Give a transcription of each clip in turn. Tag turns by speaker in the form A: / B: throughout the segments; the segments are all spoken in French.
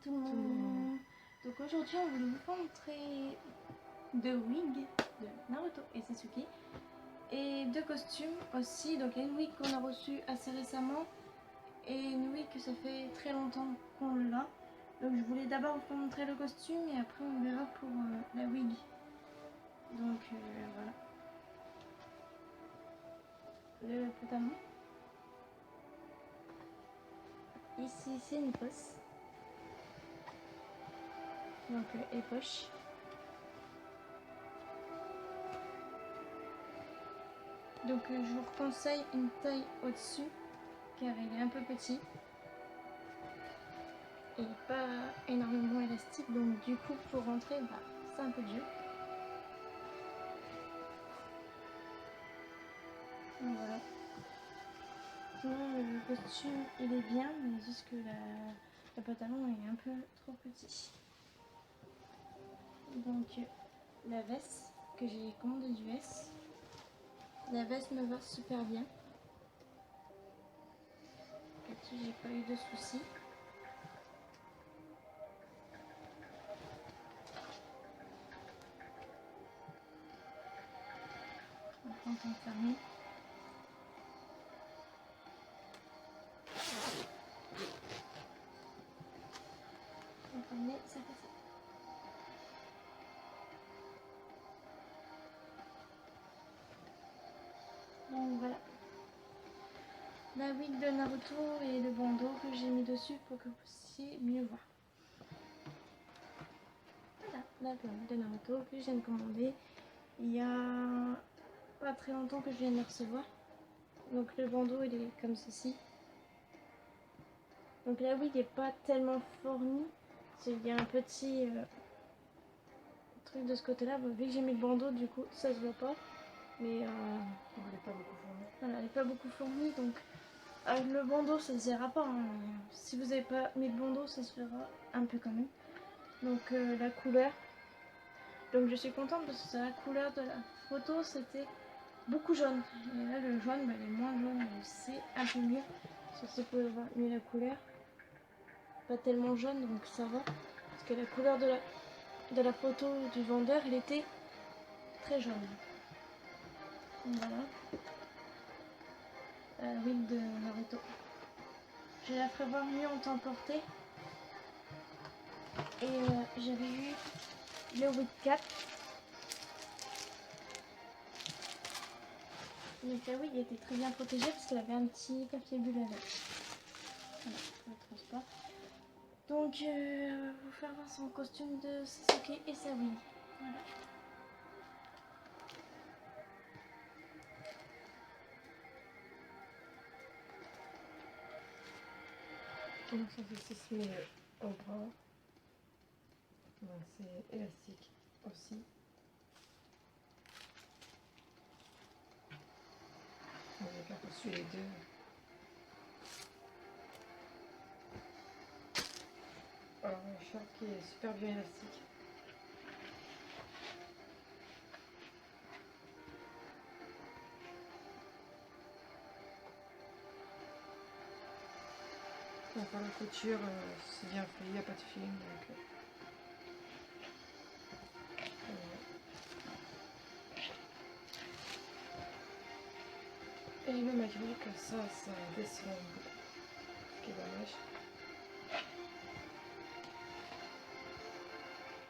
A: tout le monde. Donc aujourd'hui on voulait vous montrer deux wigs de Naruto et Sasuke et deux costumes aussi. Donc il y a une wig qu'on a reçue assez récemment et une wig que ça fait très longtemps qu'on l'a. Donc je voulais d'abord vous montrer le costume et après on verra pour la wig. Donc voilà. Le pantalon. Ici c'est une poche. Donc et poche. Donc je vous conseille une taille au-dessus car il est un peu petit et pas énormément élastique, donc du coup pour rentrer c'est un peu dur. Donc voilà. Sinon le costume il est bien, mais juste que le pantalon est un peu trop petit. Donc la veste que j'ai commandée du S. La veste me va super bien. Là-dessus j'ai pas eu de soucis. Quand on ferme. Ça fait ça. Donc voilà. La wig de Naruto et le bandeau que j'ai mis dessus pour que vous puissiez mieux voir. Voilà, la wig de Naruto que je viens de commander. Il y a pas très longtemps que je viens de le recevoir. Donc le bandeau il est comme ceci. Donc la wig n'est pas tellement fournie. Il y a un petit truc de ce côté-là. Bon, vu que j'ai mis le bandeau, du coup ça se voit pas. Mais
B: elle n'est pas beaucoup fournie.
A: Voilà, elle n'est pas beaucoup fournie. Donc avec le bandeau ça ne se verra pas. Hein. Si vous n'avez pas mis le bandeau, ça se verra un peu quand même. Donc la couleur. Donc je suis contente parce que la couleur de la photo c'était beaucoup jaune. Et là le jaune il est moins jaune, c'est un peu mieux. Sur ce vous pouvez voir mieux la couleur. Pas tellement jaune donc ça va. Parce que la couleur de la photo du vendeur il était très jaune. Voilà. Wig de Naruto. Je vais la prévoir mieux en temps porté. Et j'avais eu le wig cap. Donc la wig était très bien protégée parce qu'elle avait un petit papier bulle avec. Voilà, je le transport. Donc on va vous faire voir son costume de Sasuke et sa wig. Voilà.
B: Donc ça se met au bras. C'est élastique aussi. On va faire reçu les deux. Alors un short qui est super bien élastique. Enfin, la couture, c'est bien fait, il n'y a pas de film. Donc, et le malgré que ça descend beaucoup, ce qui est dommage.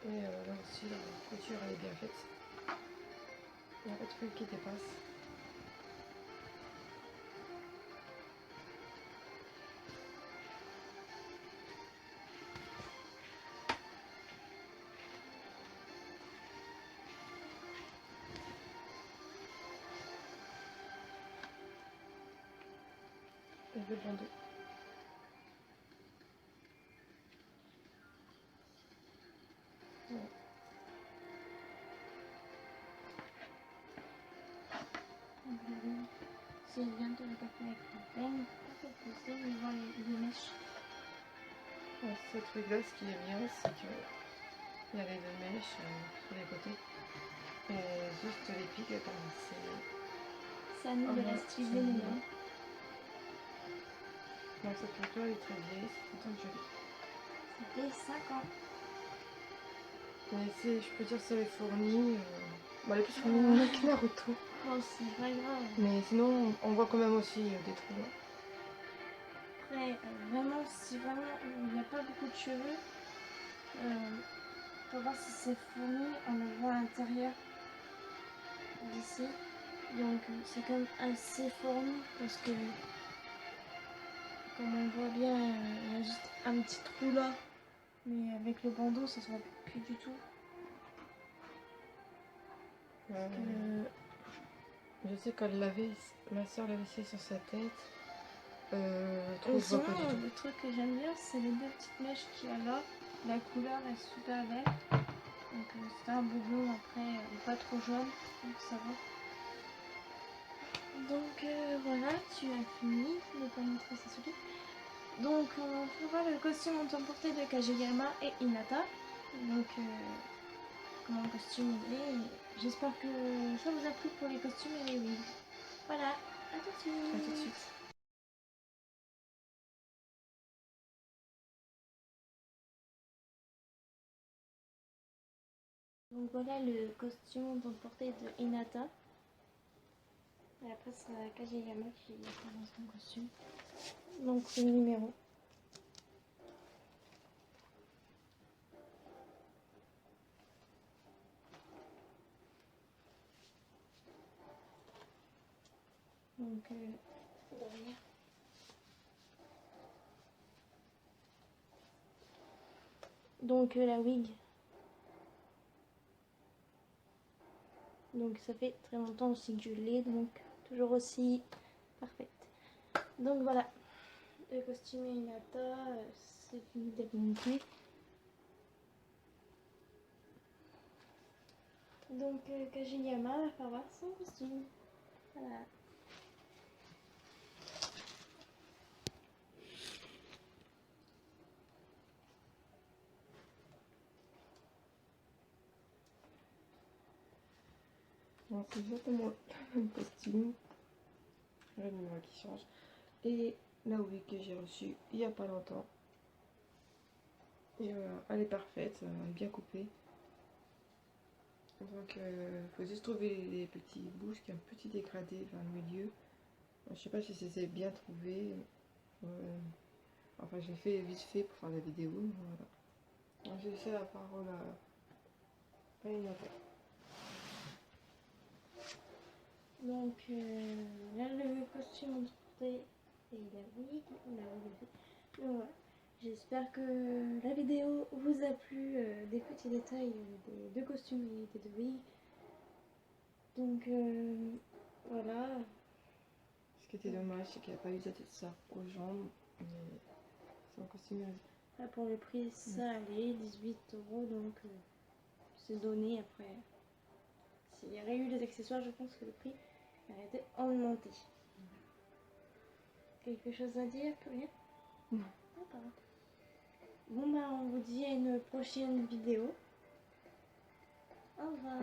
B: Et là aussi, la couture elle est bien faite. Il n'y a pas de fil qui dépasse. Et le bandeau. Voilà.
A: C'est bien de le taper avec la peine, pas trop pousser, mais voir les mèches.
B: Ouais, ce truc-là, ce qui est bien, c'est qu'il y a les deux mèches sur les côtés. Et juste les pics, c'est...
A: Ça nous élastique les mains.
B: Donc cette photo elle est très vieille, c'est pourtant joli.
A: C'était 5 ans.
B: Mais je peux dire ça est fourni. Bon, elle est plus fournie que Naruto.
A: Oh, c'est pas grave.
B: Mais sinon, on voit quand même aussi des trous.
A: Après, vraiment, si vraiment il n'y a pas beaucoup de cheveux, pour voir si c'est fourni, on le voit à l'intérieur d'ici. Donc c'est quand même assez fourni parce que, comme on voit bien, il y a juste un petit trou là. Mais avec le bandeau, ça se voit plus du tout. Parce que
B: Je sais qu'elle l'avait, ma soeur l'avait essayé sur sa tête. Trop, je vois
A: sinon,
B: pas du tout.
A: le truc que j'aime bien, c'est les deux petites mèches qu'il y a là. La couleur est super belle. Donc c'est un beau bleu, après elle n'est pas trop jaune, donc ça va. Donc voilà, tu as fini, je vais pas montrer ça celui. Donc on fera le costume en emporté de Kageyama et Hinata. Donc comment le costume il est. J'espère que ça vous a plu pour les costumes et les wigs. Voilà, à tout de suite.
B: À tout de suite.
A: Donc voilà le costume emporté de Hinata. Et après c'est Kageyama qui a son costume. Donc c'est le numéro. Donc derrière. Donc la wig. Donc ça fait très longtemps aussi que je l'ai, donc toujours aussi parfaite. Donc voilà, le costume Hinata, c'est fini d'être monté. Donc Kageyama va faire voir son costume. Voilà.
B: Donc c'est exactement le même costume. Le numéro qui change. Et la wig que j'ai reçue il n'y a pas longtemps. Et voilà, elle est parfaite, elle est bien coupée. Donc il faut juste trouver les petits bouts, qui a un petit dégradé vers le milieu. Je sais pas si c'est bien trouvé. Enfin j'ai fait vite fait pour faire la vidéo. Voilà. J'ai laissé la parole à une autre.
A: Donc là le costume emporté et la wig, donc voilà. J'espère que la vidéo vous a plu, des petits détails des deux costumes et des deux wigs. Donc voilà.
B: Ce qui était dommage, c'est qu'il n'y a pas eu de ça aux jambes. Mais c'est un costume.
A: Là pour le prix, ça allait, 18 €, donc c'est donné. Après, s'il y aurait eu des accessoires, je pense que le prix aurait été augmenté. Quelque chose à dire? Plus rien?
B: Non.
A: D'accord. Bon bah on vous dit à une prochaine vidéo. Au revoir.